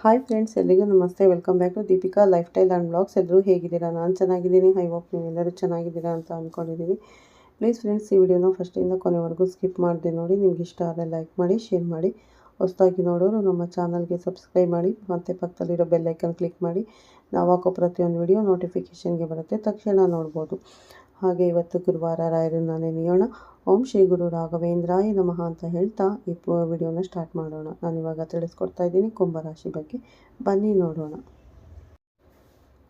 Hi friends, ಎಲ್ಲಿಗೂ ನಮಸ್ತೆ. Welcome back to Deepika lifestyle and blogs. ಎಲ್ಲರೂ ಹೇಗಿದ್ದೀರಾ? ನಾನು ಚೆನ್ನಾಗಿದ್ದೀನಿ. ಐ ಹೋಪ್ ನೀವೆಲ್ಲರೂ ಚೆನ್ನಾಗಿದ್ದೀರಾ ಅಂತ ಅಂದ್ಕೊಂಡಿದ್ದೀನಿ. ಪ್ಲೀಸ್ ಫ್ರೆಂಡ್ಸ್, ಈ ವಿಡಿಯೋನ ಫಸ್ಟಿಂದ ಕೊನೆವರೆಗೂ ಸ್ಕಿಪ್ ಮಾಡಿದೆ ನೋಡಿ. ನಿಮ್ಗೆ ಇಷ್ಟ ಆದರೆ ಲೈಕ್ ಮಾಡಿ, ಶೇರ್ ಮಾಡಿ. ಹೊಸದಾಗಿ ನೋಡೋರು ನಮ್ಮ ಚಾನಲ್ಗೆ ಸಬ್ಸ್ಕ್ರೈಬ್ ಮಾಡಿ ಮತ್ತು ಪಕ್ಕದಲ್ಲಿರೋ ಬೆಲ್ಲೈಕನ್ ಕ್ಲಿಕ್ ಮಾಡಿ. ನಾವು ಹಾಕೋ ಪ್ರತಿಯೊಂದು ವಿಡಿಯೋ ನೋಟಿಫಿಕೇಷನ್ಗೆ ಬರುತ್ತೆ, ತಕ್ಷಣ ನೋಡ್ಬೋದು. ಹಾಗೆ ಇವತ್ತು ಗುರುವಾರ, ರಾಯರನ್ನ ನೆನೆಯೋಣ. ಓಂ ಶ್ರೀ ಗುರು ರಾಘವೇಂದ್ರಾಯ ನಮಃ ಅಂತ ಹೇಳ್ತಾ ಈ ವಿಡಿಯೋನ ಸ್ಟಾರ್ಟ್ ಮಾಡೋಣ. ನಾನಿವಾಗ ತಿಳಿಸ್ಕೊಡ್ತಾ ಇದ್ದೀನಿ ಕುಂಭರಾಶಿ ಬಗ್ಗೆ. ಬನ್ನಿ ನೋಡೋಣ.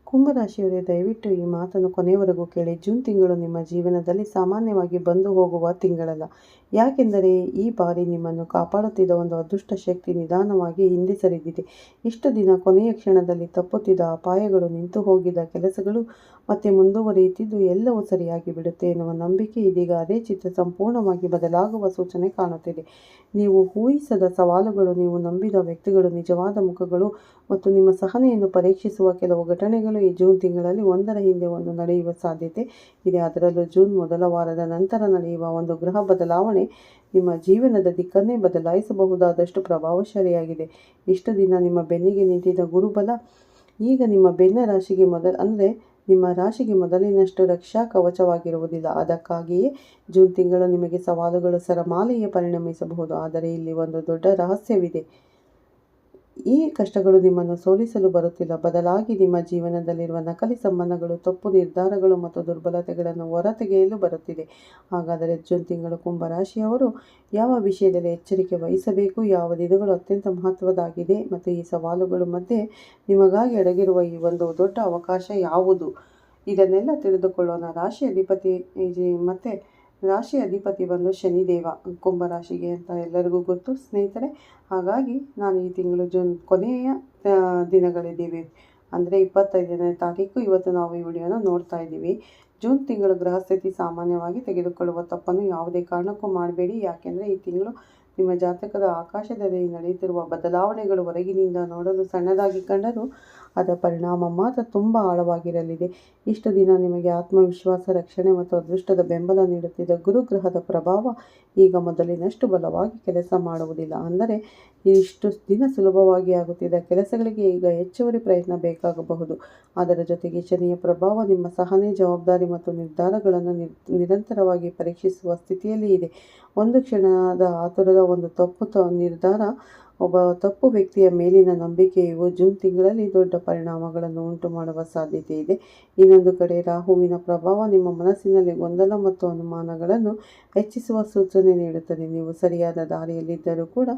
ಕುಂಭರಾಶಿಯವರೇ, ದಯವಿಟ್ಟು ಈ ಮಾತನ್ನು ಕೊನೆಯವರೆಗೂ ಕೇಳಿ. ಜೂನ್ ತಿಂಗಳು ನಿಮ್ಮ ಜೀವನದಲ್ಲಿ ಸಾಮಾನ್ಯವಾಗಿ ಬಂದು ಹೋಗುವ ತಿಂಗಳಲ್ಲ. ಯಾಕೆಂದರೆ ಈ ಬಾರಿ ನಿಮ್ಮನ್ನು ಕಾಪಾಡುತ್ತಿದ್ದ ಒಂದು ಅದೃಷ್ಟ ಶಕ್ತಿ ನಿಧಾನವಾಗಿ ಹಿಂದೆ ಸರಿದಿದೆ. ಇಷ್ಟು ದಿನ ಕೊನೆಯ ಕ್ಷಣದಲ್ಲಿ ತಪ್ಪುತ್ತಿದ್ದ ಅಪಾಯಗಳು, ನಿಂತು ಹೋಗಿದ್ದ ಕೆಲಸಗಳು ಮತ್ತೆ ಮುಂದುವರಿಯುತ್ತಿದ್ದು ಎಲ್ಲವೂ ಸರಿಯಾಗಿ ಬಿಡುತ್ತೆ ಎನ್ನುವ ನಂಬಿಕೆ ಇದೀಗ ಅದೇ ಚಿತ್ರ ಸಂಪೂರ್ಣವಾಗಿ ಬದಲಾಗುವ ಸೂಚನೆ ಕಾಣುತ್ತಿದೆ. ನೀವು ಊಹಿಸದ ಸವಾಲುಗಳು, ನೀವು ನಂಬಿದ ವ್ಯಕ್ತಿಗಳು, ನಿಜವಾದ ಮುಖಗಳು ಮತ್ತು ನಿಮ್ಮ ಸಹನೆಯನ್ನು ಪರೀಕ್ಷಿಸುವ ಕೆಲವು ಘಟನೆಗಳು ಈ ಜೂನ್ ತಿಂಗಳಲ್ಲಿ ಒಂದರ ಹಿಂದೆ ಒಂದು ನಡೆಯುವ ಸಾಧ್ಯತೆ ಇದೆ. ಅದರಲ್ಲೂ ಜೂನ್ ಮೊದಲ ವಾರದ ನಂತರ ನಡೆಯುವ ಒಂದು ಗ್ರಹ ಬದಲಾವಣೆ ನಿಮ್ಮ ಜೀವನದ ದಿಕ್ಕನ್ನೇ ಬದಲಾಯಿಸಬಹುದಾದಷ್ಟು ಪ್ರಭಾವಶಾಲಿಯಾಗಿದೆ. ಇಷ್ಟು ದಿನ ನಿಮ್ಮ ಬೆನ್ನಿಗೆ ನಿಂತಿದ್ದ ಗುರುಬಲ ಈಗ ನಿಮ್ಮ ಬೆನ್ನ ರಾಶಿಗೆ ನಿಮ್ಮ ರಾಶಿಗೆ ಮೊದಲಿನಷ್ಟು ರಕ್ಷಾ ಕವಚವಾಗಿರುವುದಿಲ್ಲ. ಅದಕ್ಕಾಗಿಯೇ ಜೂನ್ ತಿಂಗಳು ನಿಮಗೆ ಸವಾಲುಗಳು ಸರಮಾಲೆಯೇ ಪರಿಣಮಿಸಬಹುದು. ಆದರೆ ಇಲ್ಲಿ ಒಂದು ದೊಡ್ಡ ರಹಸ್ಯವಿದೆ. ಈ ಕಷ್ಟಗಳು ನಿಮ್ಮನ್ನು ಸೋಲಿಸಲು ಬರುತ್ತಿಲ್ಲ, ಬದಲಾಗಿ ನಿಮ್ಮ ಜೀವನದಲ್ಲಿರುವ ನಕಲಿ ಸಂಬಂಧಗಳು, ತಪ್ಪು ನಿರ್ಧಾರಗಳು ಮತ್ತು ದುರ್ಬಲತೆಗಳನ್ನು ಹೊರತೆಗೆಯಲು ಬರುತ್ತಿದೆ. ಹಾಗಾದರೆ ಜೂನ್ ತಿಂಗಳು ಕುಂಭರಾಶಿಯವರು ಯಾವ ವಿಷಯದಲ್ಲಿ ಎಚ್ಚರಿಕೆ ವಹಿಸಬೇಕು? ಯಾವ ದಿನಗಳು ಅತ್ಯಂತ ಮಹತ್ವದಾಗಿದೆ ಮತ್ತು ಈ ಸವಾಲುಗಳ ಮಧ್ಯೆ ನಿಮಗಾಗಿ ಅಡಗಿರುವ ಈ ಒಂದು ದೊಡ್ಡ ಅವಕಾಶ ಯಾವುದು? ಇದನ್ನೆಲ್ಲ ತಿಳಿದುಕೊಳ್ಳೋಣ. ರಾಶಿ ಅಧಿಪತಿ ಬಂದು ಶನಿದೇವ ಕುಂಭರಾಶಿಗೆ ಅಂತ ಎಲ್ಲರಿಗೂ ಗೊತ್ತು ಸ್ನೇಹಿತರೆ. ಹಾಗಾಗಿ ನಾನು ಈ ತಿಂಗಳು ಜೂನ್ ಕೊನೆಯ ದಿನಗಳಿದ್ದೀವಿ, ಅಂದರೆ 25ನೇ ತಾರೀಕು ಇವತ್ತು ನಾವು ಈ ವಿಡಿಯೋನ ನೋಡ್ತಾ ಇದ್ದೀವಿ. ಜೂನ್ ತಿಂಗಳು ಗ್ರಹಸ್ಥಿತಿ ಸಾಮಾನ್ಯವಾಗಿ ತೆಗೆದುಕೊಳ್ಳುವ ತಪ್ಪನ್ನು ಯಾವುದೇ ಕಾರಣಕ್ಕೂ ಮಾಡಬೇಡಿ. ಯಾಕೆಂದರೆ ಈ ತಿಂಗಳು ನಿಮ್ಮ ಜಾತಕದ ಆಕಾಶದಲ್ಲಿ ನಡೆಯುತ್ತಿರುವ ಬದಲಾವಣೆಗಳು ಹೊರಗಿನಿಂದ ನೋಡಲು ಸಣ್ಣದಾಗಿ ಕಂಡರೂ ಅದರ ಪರಿಣಾಮ ಮಾತ್ರ ತುಂಬ ಆಳವಾಗಿರಲಿದೆ. ಇಷ್ಟು ದಿನ ನಿಮಗೆ ಆತ್ಮವಿಶ್ವಾಸ, ರಕ್ಷಣೆ ಮತ್ತು ಅದೃಷ್ಟದ ಬೆಂಬಲ ನೀಡುತ್ತಿದ್ದ ಗುರುಗ್ರಹದ ಪ್ರಭಾವ ಈಗ ಮೊದಲಿನಷ್ಟು ಬಲವಾಗಿ ಕೆಲಸ ಮಾಡುವುದಿಲ್ಲ. ಅಂದರೆ ಇಷ್ಟು ದಿನ ಸುಲಭವಾಗಿ ಆಗುತ್ತಿದ್ದ ಕೆಲಸಗಳಿಗೆ ಈಗ ಹೆಚ್ಚುವರಿ ಪ್ರಯತ್ನ ಬೇಕಾಗಬಹುದು. ಅದರ ಜೊತೆಗೆ ಶನಿಯ ಪ್ರಭಾವ ನಿಮ್ಮ ಸಹನೆ, ಜವಾಬ್ದಾರಿ ಮತ್ತು ನಿರ್ಧಾರಗಳನ್ನು ನಿರಂತರವಾಗಿ ಪರೀಕ್ಷಿಸುವ ಸ್ಥಿತಿಯಲ್ಲಿ ಇದೆ. ಒಂದು ಕ್ಷಣದ ಆತುರದ ಒಂದು ತಪ್ಪು ನಿರ್ಧಾರ, ಒಬ್ಬ ತಪ್ಪು ವ್ಯಕ್ತಿಯ ಮೇಲಿನ ನಂಬಿಕೆಯು ಜೂನ್ ತಿಂಗಳಲ್ಲಿ ದೊಡ್ಡ ಪರಿಣಾಮಗಳನ್ನು ಉಂಟು ಮಾಡುವ ಸಾಧ್ಯತೆ ಇದೆ. ಇನ್ನೊಂದು ಕಡೆ ರಾಹುವಿನ ಪ್ರಭಾವ ನಿಮ್ಮ ಮನಸ್ಸಿನಲ್ಲಿ ಗೊಂದಲ ಮತ್ತು ಅನುಮಾನಗಳನ್ನು ಹೆಚ್ಚಿಸುವ ಸೂಚನೆ ನೀಡುತ್ತದೆ. ನೀವು ಸರಿಯಾದ ದಾರಿಯಲ್ಲಿದ್ದರೂ ಕೂಡ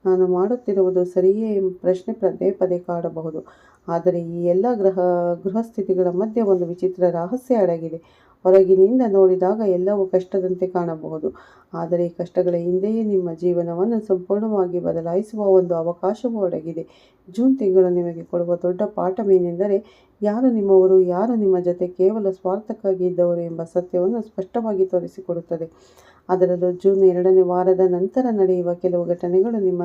ನಾನು ಮಾಡುತ್ತಿರುವುದು ಸರಿಯೇ ಎಂಬ ಪ್ರಶ್ನೆ ಪದೇ ಪದೇ ಕಾಡಬಹುದು. ಆದರೆ ಈ ಎಲ್ಲ ಗೃಹಸ್ಥಿತಿಗಳ ಮಧ್ಯೆ ಒಂದು ವಿಚಿತ್ರ ರಹಸ್ಯ ಅಡಗಿದೆ. ಹೊರಗಿನಿಂದ ನೋಡಿದಾಗ ಎಲ್ಲವೂ ಕಷ್ಟದಂತೆ ಕಾಣಬಹುದು, ಆದರೆ ಈ ಕಷ್ಟಗಳ ಹಿಂದೆಯೇ ನಿಮ್ಮ ಜೀವನವನ್ನು ಸಂಪೂರ್ಣವಾಗಿ ಬದಲಾಯಿಸುವ ಒಂದು ಅವಕಾಶವೂ ಅಡಗಿದೆ. ಜೂನ್ ತಿಂಗಳು ನಿಮಗೆ ಕೊಡುವ ದೊಡ್ಡ ಪಾಠವೇನೆಂದರೆ, ಯಾರು ನಿಮ್ಮವರು, ಯಾರು ನಿಮ್ಮ ಜೊತೆ ಕೇವಲ ಸ್ವಾರ್ಥಕ್ಕಾಗಿ ಇದ್ದವರು ಎಂಬ ಸತ್ಯವನ್ನು ಸ್ಪಷ್ಟವಾಗಿ ತೋರಿಸಿಕೊಡುತ್ತದೆ. ಅದರಲ್ಲೂ ಜೂನ್ 2ನೇ ವಾರದ ನಂತರ ನಡೆಯುವ ಕೆಲವು ಘಟನೆಗಳು ನಿಮ್ಮ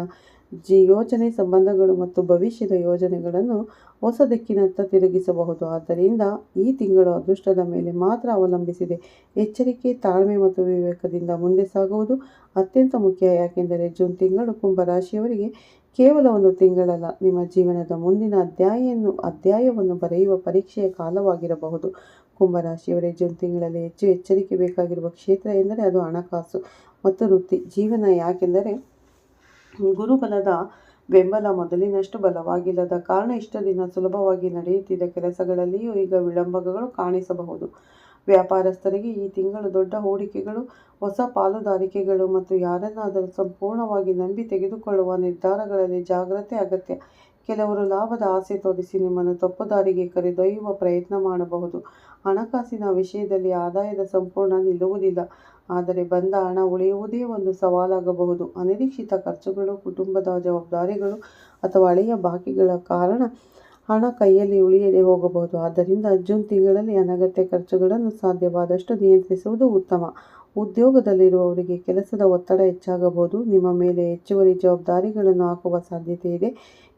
ಯೋಜನೆ, ಸಂಬಂಧಗಳು ಮತ್ತು ಭವಿಷ್ಯದ ಯೋಜನೆಗಳನ್ನು ಹೊಸ ದಿಕ್ಕಿನತ್ತ ತಿರುಗಿಸಬಹುದು. ಆದ್ದರಿಂದ ಈ ತಿಂಗಳು ಅದೃಷ್ಟದ ಮೇಲೆ ಮಾತ್ರ ಅವಲಂಬಿಸಿದೆ. ಎಚ್ಚರಿಕೆ, ತಾಳ್ಮೆ ಮತ್ತು ವಿವೇಕದಿಂದ ಮುಂದೆ ಸಾಗುವುದು ಅತ್ಯಂತ ಮುಖ್ಯ. ಯಾಕೆಂದರೆ ಜೂನ್ ತಿಂಗಳು ಕುಂಭರಾಶಿಯವರಿಗೆ ಕೇವಲ ಒಂದು ತಿಂಗಳಲ್ಲ, ನಿಮ್ಮ ಜೀವನದ ಮುಂದಿನ ಅಧ್ಯಾಯವನ್ನು ಬರೆಯುವ ಪರೀಕ್ಷೆಯ ಕಾಲವಾಗಿರಬಹುದು. ಕುಂಭರಾಶಿಯವರೇ, ಜೂನ್ ತಿಂಗಳಲ್ಲಿ ಹೆಚ್ಚು ಎಚ್ಚರಿಕೆ ಬೇಕಾಗಿರುವ ಕ್ಷೇತ್ರ ಎಂದರೆ ಅದು ಹಣಕಾಸು ಮತ್ತು ವೃತ್ತಿ ಜೀವನ. ಯಾಕೆಂದರೆ ಗುರುಬಲದ ಬೆಂಬಲ ಮೊದಲಿನಷ್ಟು ಬಲವಾಗಿಲ್ಲದ ಕಾರಣ ಇಷ್ಟು ದಿನ ಸುಲಭವಾಗಿ ನಡೆಯುತ್ತಿದ್ದ ಕೆಲಸಗಳಲ್ಲಿಯೂ ಈಗ ವಿಳಂಬಗಳು ಕಾಣಿಸಬಹುದು. ವ್ಯಾಪಾರಸ್ಥರಿಗೆ ಈ ತಿಂಗಳು ದೊಡ್ಡ ಹೂಡಿಕೆಗಳು, ಹೊಸ ಪಾಲುದಾರಿಕೆಗಳು ಮತ್ತು ಯಾರನ್ನಾದರೂ ಸಂಪೂರ್ಣವಾಗಿ ನಂಬಿ ತೆಗೆದುಕೊಳ್ಳುವ ನಿರ್ಧಾರಗಳಲ್ಲಿ ಜಾಗ್ರತೆ ಅಗತ್ಯ. ಕೆಲವರು ಲಾಭದ ಆಸೆ ತೋರಿಸಿ ನಿಮ್ಮನ್ನು ತಪ್ಪು ದಾರಿಗೆ ಕರೆದೊಯ್ಯುವ ಪ್ರಯತ್ನ ಮಾಡಬಹುದು. ಹಣಕಾಸಿನ ವಿಷಯದಲ್ಲಿ ಆದಾಯದ ಸಂಪೂರ್ಣ ನಿಲ್ಲುವುದಿಲ್ಲ, ಆದರೆ ಬಂದ ಹಣ ಉಳಿಯುವುದೇ ಒಂದು ಸವಾಲಾಗಬಹುದು. ಅನಿರೀಕ್ಷಿತ ಖರ್ಚುಗಳು, ಕುಟುಂಬದ ಜವಾಬ್ದಾರಿಗಳು ಅಥವಾ ಹಳೆಯ ಬಾಕಿಗಳ ಕಾರಣ ಹಣ ಕೈಯಲ್ಲಿ ಉಳಿಯದೆ ಹೋಗಬಹುದು. ಆದ್ದರಿಂದ ಜೂನ್ ತಿಂಗಳಲ್ಲಿ ಅನಗತ್ಯ ಖರ್ಚುಗಳನ್ನು ಸಾಧ್ಯವಾದಷ್ಟು ನಿಯಂತ್ರಿಸುವುದು ಉತ್ತಮ. ಉದ್ಯೋಗದಲ್ಲಿರುವವರಿಗೆ ಕೆಲಸದ ಒತ್ತಡ ಹೆಚ್ಚಾಗಬಹುದು. ನಿಮ್ಮ ಮೇಲೆ ಹೆಚ್ಚುವರಿ ಜವಾಬ್ದಾರಿಗಳನ್ನು ಹಾಕುವ ಸಾಧ್ಯತೆ ಇದೆ.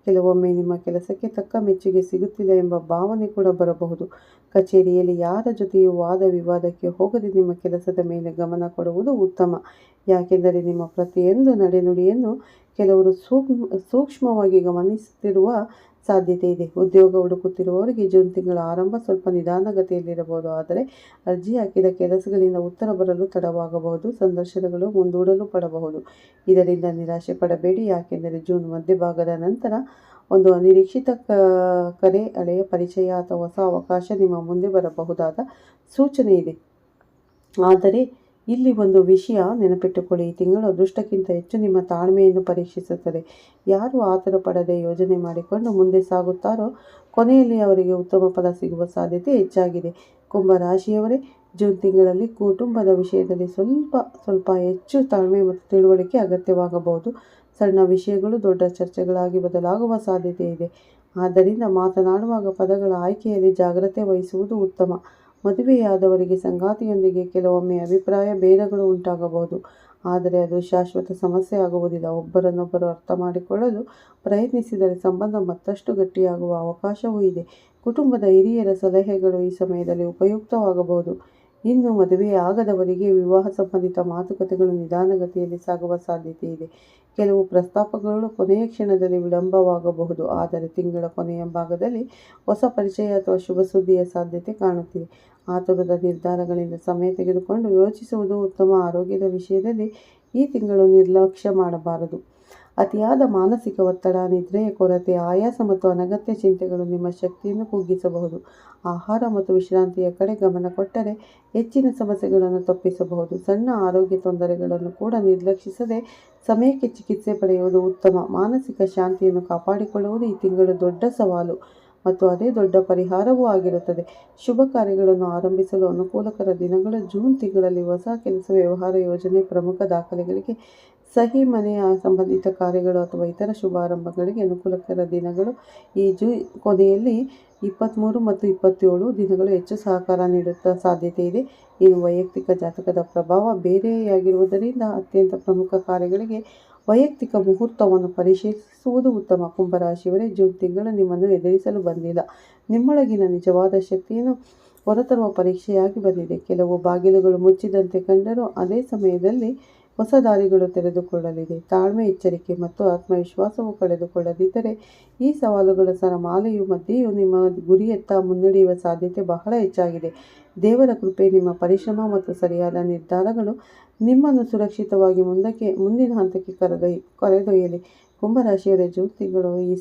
ಕೆಲವೊಮ್ಮೆ ನಿಮ್ಮ ಕೆಲಸಕ್ಕೆ ತಕ್ಕ ಮೆಚ್ಚುಗೆ ಸಿಗುತ್ತಿಲ್ಲ ಎಂಬ ಭಾವನೆ ಕೂಡ ಬರಬಹುದು. ಕಚೇರಿಯಲ್ಲಿ ಯಾರ ಜೊತೆಯೂ ವಾದ ವಿವಾದಕ್ಕೆ ಹೋಗದೆ ನಿಮ್ಮ ಕೆಲಸದ ಮೇಲೆ ಗಮನ ಕೊಡುವುದು ಉತ್ತಮ. ಯಾಕೆಂದರೆ ನಿಮ್ಮ ಪ್ರತಿಯೊಂದು ನಡೆನುಡಿಯನ್ನು ಕೆಲವರು ಸೂಕ್ಷ್ಮವಾಗಿ ಗಮನಿಸುತ್ತಿರುವ ಸಾಧ್ಯತೆ ಇದೆ. ಉದ್ಯೋಗ ಹುಡುಕುತ್ತಿರುವವರಿಗೆ ಜೂನ್ ತಿಂಗಳ ಆರಂಭ ಸ್ವಲ್ಪ ನಿಧಾನಗತಿಯಲ್ಲಿರಬಹುದು. ಆದರೆ ಅರ್ಜಿ ಹಾಕಿದ ಕೆಲಸಗಳಿಂದ ಉತ್ತರ ಬರಲು ತಡವಾಗಬಹುದು. ಸಂದರ್ಶನಗಳು ಮುಂದೂಡಲು ಪಡಬಹುದು. ಇದರಿಂದ ನಿರಾಶೆ ಪಡಬೇಡಿ, ಯಾಕೆಂದರೆ ಜೂನ್ ಮಧ್ಯಭಾಗದ ನಂತರ ಒಂದು ಅನಿರೀಕ್ಷಿತ ಕರೆ, ಹಳೆಯ ಪರಿಚಯ ಅಥವಾ ಹೊಸ ಅವಕಾಶ ನಿಮ್ಮ ಮುಂದೆ ಬರಬಹುದಾದ ಸೂಚನೆ ಇದೆ. ಆದರೆ ಇಲ್ಲಿ ಒಂದು ವಿಷಯ ನೆನಪಿಟ್ಟುಕೊಳ್ಳಿ, ಈ ತಿಂಗಳು ಅದೃಷ್ಟಕ್ಕಿಂತ ಹೆಚ್ಚು ನಿಮ್ಮ ತಾಳ್ಮೆಯನ್ನು ಪರೀಕ್ಷಿಸುತ್ತದೆ. ಯಾರು ಆತುರ ಪಡದೆ ಯೋಜನೆ ಮಾಡಿಕೊಂಡು ಮುಂದೆ ಸಾಗುತ್ತಾರೋ ಕೊನೆಯಲ್ಲಿ ಅವರಿಗೆ ಉತ್ತಮ ಫಲ ಸಿಗುವ ಸಾಧ್ಯತೆ ಹೆಚ್ಚಾಗಿದೆ. ಕುಂಭ ರಾಶಿಯವರೇ, ಜೂನ್ ತಿಂಗಳಲ್ಲಿ ಕುಟುಂಬದ ವಿಷಯದಲ್ಲಿ ಸ್ವಲ್ಪ ಹೆಚ್ಚು ತಾಳ್ಮೆ ಮತ್ತು ತಿಳುವಳಿಕೆ ಅಗತ್ಯವಾಗಬಹುದು. ಸಣ್ಣ ವಿಷಯಗಳು ದೊಡ್ಡ ಚರ್ಚೆಗಳಾಗಿ ಬದಲಾಗುವ ಸಾಧ್ಯತೆ ಇದೆ. ಆದ್ದರಿಂದ ಮಾತನಾಡುವಾಗ ಪದಗಳ ಆಯ್ಕೆಯಲ್ಲಿ ಜಾಗ್ರತೆ ವಹಿಸುವುದು ಉತ್ತಮ. ಮದುವೆಯಾದವರಿಗೆ ಸಂಗಾತಿಯೊಂದಿಗೆ ಕೆಲವೊಮ್ಮೆ ಅಭಿಪ್ರಾಯ ಭೇದಗಳು ಉಂಟಾಗಬಹುದು, ಆದರೆ ಅದು ಶಾಶ್ವತ ಸಮಸ್ಯೆ ಆಗುವುದಿಲ್ಲ. ಒಬ್ಬರನ್ನೊಬ್ಬರು ಅರ್ಥ ಮಾಡಿಕೊಳ್ಳಲು ಪ್ರಯತ್ನಿಸಿದರೆ ಸಂಬಂಧ ಮತ್ತಷ್ಟು ಗಟ್ಟಿಯಾಗುವ ಅವಕಾಶವೂ ಇದೆ. ಕುಟುಂಬದ ಹಿರಿಯರ ಸಲಹೆಗಳು ಈ ಸಮಯದಲ್ಲಿ ಉಪಯುಕ್ತವಾಗಬಹುದು. ಇನ್ನು ಮದುವೆಯಾಗದವರಿಗೆ ವಿವಾಹ ಸಂಬಂಧಿತ ಮಾತುಕತೆಗಳು ನಿಧಾನಗತಿಯಲ್ಲಿ ಸಾಗುವ ಸಾಧ್ಯತೆ ಇದೆ. ಕೆಲವು ಪ್ರಸ್ತಾಪಗಳು ಕೊನೆಯ ಕ್ಷಣದಲ್ಲಿ ವಿಳಂಬವಾಗಬಹುದು, ಆದರೆ ತಿಂಗಳ ಕೊನೆಯ ಭಾಗದಲ್ಲಿ ಹೊಸ ಪರಿಚಯ ಅಥವಾ ಶುಭ ಸುದ್ದಿಯ ಸಾಧ್ಯತೆ ಕಾಣುತ್ತಿದೆ. ಆತುರದ ನಿರ್ಧಾರಗಳಿಂದ ಸಮಯ ತೆಗೆದುಕೊಂಡು ಯೋಚಿಸುವುದು ಉತ್ತಮ. ಆರೋಗ್ಯದ ವಿಷಯದಲ್ಲಿ ಈ ತಿಂಗಳು ನಿರ್ಲಕ್ಷ್ಯ ಮಾಡಬಾರದು. ಅತಿಯಾದ ಮಾನಸಿಕ ಒತ್ತಡ, ನಿದ್ರೆಯ ಕೊರತೆ, ಆಯಾಸ ಮತ್ತು ಅನಗತ್ಯ ಚಿಂತೆಗಳು ನಿಮ್ಮ ಶಕ್ತಿಯನ್ನು ಕುಗ್ಗಿಸಬಹುದು. ಆಹಾರ ಮತ್ತು ವಿಶ್ರಾಂತಿಯ ಕಡೆ ಗಮನ ಕೊಟ್ಟರೆ ಹೆಚ್ಚಿನ ಸಮಸ್ಯೆಗಳನ್ನು ತಪ್ಪಿಸಬಹುದು. ಸಣ್ಣ ಆರೋಗ್ಯ ತೊಂದರೆಗಳನ್ನು ಕೂಡ ನಿರ್ಲಕ್ಷಿಸದೆ ಸಮಯಕ್ಕೆ ಚಿಕಿತ್ಸೆ ಪಡೆಯುವುದು ಉತ್ತಮ. ಮಾನಸಿಕ ಶಾಂತಿಯನ್ನು ಕಾಪಾಡಿಕೊಳ್ಳುವುದು ಈ ತಿಂಗಳು ದೊಡ್ಡ ಸವಾಲು ಮತ್ತು ಅದೇ ದೊಡ್ಡ ಪರಿಹಾರವೂ ಆಗಿರುತ್ತದೆ. ಶುಭ ಕಾರ್ಯಗಳನ್ನು ಆರಂಭಿಸಲು ಅನುಕೂಲಕರ ದಿನಗಳು ಜೂನ್ ತಿಂಗಳಲ್ಲಿ ಹೊಸ ಕೆಲಸ, ವ್ಯವಹಾರ ಯೋಜನೆ, ಪ್ರಮುಖ ದಾಖಲೆಗಳಿಗೆ ಸಹಿ, ಮನೆಯ ಸಂಬಂಧಿತ ಕಾರ್ಯಗಳು ಅಥವಾ ಇತರ ಶುಭಾರಂಭಗಳಿಗೆ ಅನುಕೂಲಕರ ದಿನಗಳು. ಈ ಜೂನ್ ಕೊನೆಯಲ್ಲಿ 23 ಮತ್ತು 27 ದಿನಗಳು ಹೆಚ್ಚು ಸಹಕಾರ ನೀಡುವ ಸಾಧ್ಯತೆ ಇದೆ. ಇನ್ನು ವೈಯಕ್ತಿಕ ಜಾತಕದ ಪ್ರಭಾವ ಬೇರೆಯಾಗಿರುವುದರಿಂದ ಅತ್ಯಂತ ಪ್ರಮುಖ ಕಾರ್ಯಗಳಿಗೆ ವೈಯಕ್ತಿಕ ಮುಹೂರ್ತವನ್ನು ಪರಿಶೀಲಿಸುವುದು ಉತ್ತಮ. ಕುಂಭರಾಶಿಯವರೇ, ಜೂನ್ ತಿಂಗಳು ನಿಮ್ಮನ್ನು ಎದುರಿಸಲು ಬಂದಿಲ್ಲ. ನಿಮ್ಮೊಳಗಿನ ನಿಜವಾದ ಶಕ್ತಿಯನ್ನು ಹೊರತರುವ ಪರೀಕ್ಷೆಯಾಗಿ ಬಂದಿದೆ. ಕೆಲವು ಬಾಗಿಲುಗಳು ಮುಚ್ಚಿದಂತೆ ಕಂಡರೂ ಅದೇ ಸಮಯದಲ್ಲಿ ಹೊಸ ದಾರಿಗಳು ತೆರೆದುಕೊಳ್ಳಲಿದೆ. ತಾಳ್ಮೆ, ಎಚ್ಚರಿಕೆ ಮತ್ತು ಆತ್ಮವಿಶ್ವಾಸವು ಕಳೆದುಕೊಳ್ಳದಿದ್ದರೆ ಈ ಸವಾಲುಗಳ ಸರಮಾಲೆಯು ಮಧ್ಯೆಯೂ ನಿಮ್ಮ ಗುರಿಯತ್ತ ಮುನ್ನಡೆಯುವ ಸಾಧ್ಯತೆ ಬಹಳ ಹೆಚ್ಚಾಗಿದೆ. ದೇವರ ಕೃಪೆ, ನಿಮ್ಮ ಪರಿಶ್ರಮ ಮತ್ತು ಸರಿಯಾದ ನಿರ್ಧಾರಗಳು ನಿಮ್ಮನ್ನು ಸುರಕ್ಷಿತವಾಗಿ ಮುಂದಿನ ಹಂತಕ್ಕೆ ಕರೆದೊಯ್ಯಲಿ. ಕುಂಭರಾಶಿಯವರೇ, ಜೂನ್ ತಿಂಗಳು ಈ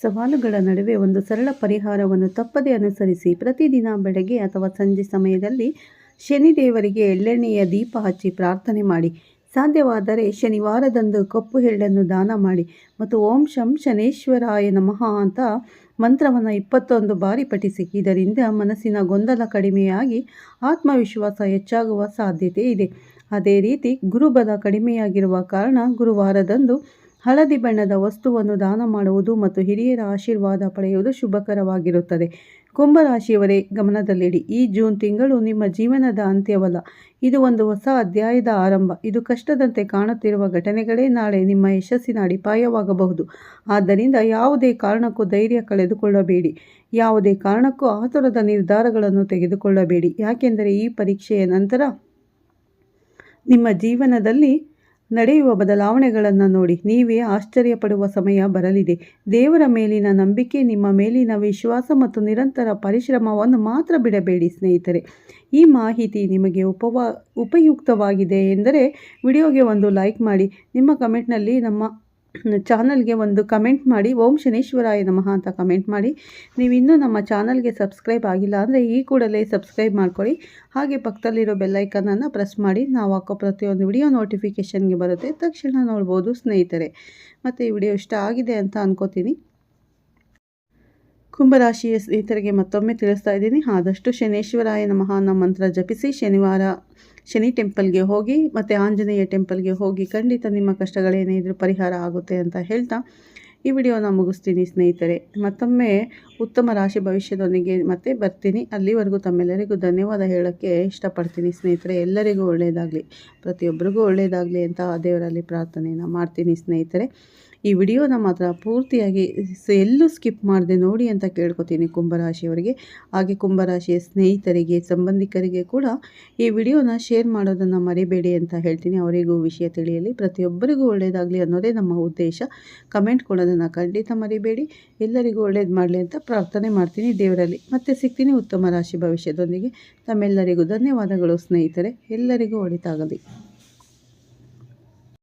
ಸವಾಲುಗಳ ನಡುವೆ ಒಂದು ಸರಳ ಪರಿಹಾರವನ್ನು ತಪ್ಪದೇ ಅನುಸರಿಸಿ. ಪ್ರತಿದಿನ ಬೆಳಗ್ಗೆ ಅಥವಾ ಸಂಜೆ ಸಮಯದಲ್ಲಿ ಶನಿದೇವರಿಗೆ ಎಳ್ಳೆಣ್ಣೆಯ ದೀಪ ಹಚ್ಚಿ ಪ್ರಾರ್ಥನೆ ಮಾಡಿ. ಸಾಧ್ಯವಾದರೆ ಶನಿವಾರದಂದು ಕಪ್ಪು ಎಳ್ಳನ್ನು ದಾನ ಮಾಡಿ ಮತ್ತು ಓಂ ಶಂ ಶನೇಶ್ವರಾಯ ನಮಃ ಅಂತ ಮಂತ್ರವನ್ನು 21 ಬಾರಿ ಪಠಿಸಿ. ಇದರಿಂದ ಮನಸ್ಸಿನ ಗೊಂದಲ ಕಡಿಮೆಯಾಗಿ ಆತ್ಮವಿಶ್ವಾಸ ಹೆಚ್ಚಾಗುವ ಸಾಧ್ಯತೆ ಇದೆ. ಅದೇ ರೀತಿ ಗುರುಬಲ ಕಡಿಮೆಯಾಗಿರುವ ಕಾರಣ ಗುರುವಾರದಂದು ಹಳದಿ ಬಣ್ಣದ ವಸ್ತುವನ್ನು ದಾನ ಮಾಡುವುದು ಮತ್ತು ಹಿರಿಯರ ಆಶೀರ್ವಾದ ಪಡೆಯುವುದು ಶುಭಕರವಾಗಿರುತ್ತದೆ. ಕುಂಭರಾಶಿಯವರೇ, ಗಮನದಲ್ಲಿಡಿ, ಈ ಜೂನ್ ತಿಂಗಳು ನಿಮ್ಮ ಜೀವನದ ಅಂತ್ಯವಲ್ಲ, ಇದು ಒಂದು ಹೊಸ ಅಧ್ಯಾಯದ ಆರಂಭ. ಇದು ಕಷ್ಟದಂತೆ ಕಾಣುತ್ತಿರುವ ಘಟನೆಗಳೇ ನಾಳೆ ನಿಮ್ಮ ಯಶಸ್ಸಿನ ಅಡಿಪಾಯವಾಗಬಹುದು. ಆದ್ದರಿಂದ ಯಾವುದೇ ಕಾರಣಕ್ಕೂ ಧೈರ್ಯ ಕಳೆದುಕೊಳ್ಳಬೇಡಿ. ಯಾವುದೇ ಕಾರಣಕ್ಕೂ ಆತುರದ ನಿರ್ಧಾರಗಳನ್ನು ತೆಗೆದುಕೊಳ್ಳಬೇಡಿ, ಯಾಕೆಂದರೆ ಈ ಪರೀಕ್ಷೆಯ ನಂತರ ನಿಮ್ಮ ಜೀವನದಲ್ಲಿ ನಡೆಯುವ ಬದಲಾವಣೆಗಳನ್ನು ನೋಡಿ ನೀವೇ ಆಶ್ಚರ್ಯಪಡುವ ಸಮಯ ಬರಲಿದೆ. ದೇವರ ಮೇಲಿನ ನಂಬಿಕೆ, ನಿಮ್ಮ ಮೇಲಿನ ವಿಶ್ವಾಸ ಮತ್ತು ನಿರಂತರ ಪರಿಶ್ರಮವನ್ನು ಮಾತ್ರ ಬಿಡಬೇಡಿ. ಸ್ನೇಹಿತರೆ, ಈ ಮಾಹಿತಿ ನಿಮಗೆ ಉಪಯುಕ್ತವಾಗಿದೆ ಎಂದರೆ ವಿಡಿಯೋಗೆ ಒಂದು ಲೈಕ್ ಮಾಡಿ. ನಿಮ್ಮ ಕಮೆಂಟ್ನಲ್ಲಿ ನಮ್ಮ ಚಾನಲ್ಗೆ ಒಂದು ಕಮೆಂಟ್ ಮಾಡಿ, ಓಂ ಶನೇಶ್ವರಾಯ ನಮಃ ಅಂತ ಕಮೆಂಟ್ ಮಾಡಿ. ನೀವು ಇನ್ನೂ ನಮ್ಮ ಚಾನಲ್ಗೆ ಸಬ್ಸ್ಕ್ರೈಬ್ ಆಗಿಲ್ಲ ಅಂದರೆ ಈ ಕೂಡಲೇ ಸಬ್ಸ್ಕ್ರೈಬ್ ಮಾಡ್ಕೊಳ್ಳಿ. ಹಾಗೆ ಪಕ್ಕದಲ್ಲಿರೋ ಬೆಲ್ಲೈಕನನ್ನು ಪ್ರೆಸ್ ಮಾಡಿ. ನಾವು ಹಾಕೋ ಪ್ರತಿಯೊಂದು ವಿಡಿಯೋ ನೋಟಿಫಿಕೇಷನ್ಗೆ ಬರುತ್ತೆ, ತಕ್ಷಣ ನೋಡ್ಬೋದು ಸ್ನೇಹಿತರೆ. ಮತ್ತು ಈ ವಿಡಿಯೋ ಇಷ್ಟ ಆಗಿದೆ ಅಂತ ಅನ್ಕೋತೀನಿ. ಕುಂಭರಾಶಿಯ ಸ್ನೇಹಿತರಿಗೆ ಮತ್ತೊಮ್ಮೆ ತಿಳಿಸ್ತಾ ಇದ್ದೀನಿ, ಆದಷ್ಟು ಶನೇಶ್ವರಾಯ ನಮಃ ಅನ್ನೋ ಮಂತ್ರ ಜಪಿಸಿ. ಶನಿವಾರ ಶನಿ ಟೆಂಪಲ್ಗೆ ಹೋಗಿ ಮತ್ತು ಆಂಜನೇಯ ಟೆಂಪಲ್ಗೆ ಹೋಗಿ, ಖಂಡಿತ ನಿಮ್ಮ ಕಷ್ಟಗಳೇನೇ ಇದ್ರೂ ಪರಿಹಾರ ಆಗುತ್ತೆ ಅಂತ ಹೇಳ್ತಾ ಈ ವಿಡಿಯೋನ ಮುಗಿಸ್ತೀನಿ ಸ್ನೇಹಿತರೆ. ಮತ್ತೊಮ್ಮೆ ಉತ್ತಮ ರಾಶಿ ಭವಿಷ್ಯದೊಂದಿಗೆ ಮತ್ತೆ ಬರ್ತೀನಿ. ಅಲ್ಲಿವರೆಗೂ ತಮ್ಮೆಲ್ಲರಿಗೂ ಧನ್ಯವಾದ ಹೇಳೋಕ್ಕೆ ಇಷ್ಟಪಡ್ತೀನಿ ಸ್ನೇಹಿತರೆ. ಎಲ್ಲರಿಗೂ ಒಳ್ಳೆಯದಾಗಲಿ, ಪ್ರತಿಯೊಬ್ಬರಿಗೂ ಒಳ್ಳೆಯದಾಗಲಿ ಅಂತ ದೇವರಲ್ಲಿ ಪ್ರಾರ್ಥನೆಯನ್ನು ಮಾಡ್ತೀನಿ ಸ್ನೇಹಿತರೆ. ಈ ವಿಡಿಯೋನ ಮಾತ್ರ ಪೂರ್ತಿಯಾಗಿ ಎಲ್ಲೂ ಸ್ಕಿಪ್ ಮಾಡದೆ ನೋಡಿ ಅಂತ ಕೇಳ್ಕೊತೀನಿ ಕುಂಭರಾಶಿಯವರಿಗೆ. ಹಾಗೆ ಕುಂಭರಾಶಿಯ ಸ್ನೇಹಿತರಿಗೆ, ಸಂಬಂಧಿಕರಿಗೆ ಕೂಡ ಈ ವಿಡಿಯೋನ ಶೇರ್ ಮಾಡೋದನ್ನು ಮರಿಬೇಡಿ ಅಂತ ಹೇಳ್ತೀನಿ. ಅವರಿಗೂ ವಿಷಯ ತಿಳಿಯಲಿ, ಪ್ರತಿಯೊಬ್ಬರಿಗೂ ಒಳ್ಳೆಯದಾಗಲಿ ಅನ್ನೋದೇ ನಮ್ಮ ಉದ್ದೇಶ. ಕಮೆಂಟ್ ಕೊಡೋದನ್ನು ಖಂಡಿತ ಮರಿಬೇಡಿ. ಎಲ್ಲರಿಗೂ ಒಳ್ಳೇದು ಮಾಡಲಿ ಅಂತ ಪ್ರಾರ್ಥನೆ ಮಾಡ್ತೀನಿ ದೇವರಲ್ಲಿ. ಮತ್ತೆ ಸಿಗ್ತೀನಿ ಉತ್ತಮ ರಾಶಿ ಭವಿಷ್ಯದೊಂದಿಗೆ. ತಮ್ಮೆಲ್ಲರಿಗೂ ಧನ್ಯವಾದಗಳು ಸ್ನೇಹಿತರೆ. ಎಲ್ಲರಿಗೂ ಒಳಿತಾಗಲಿ.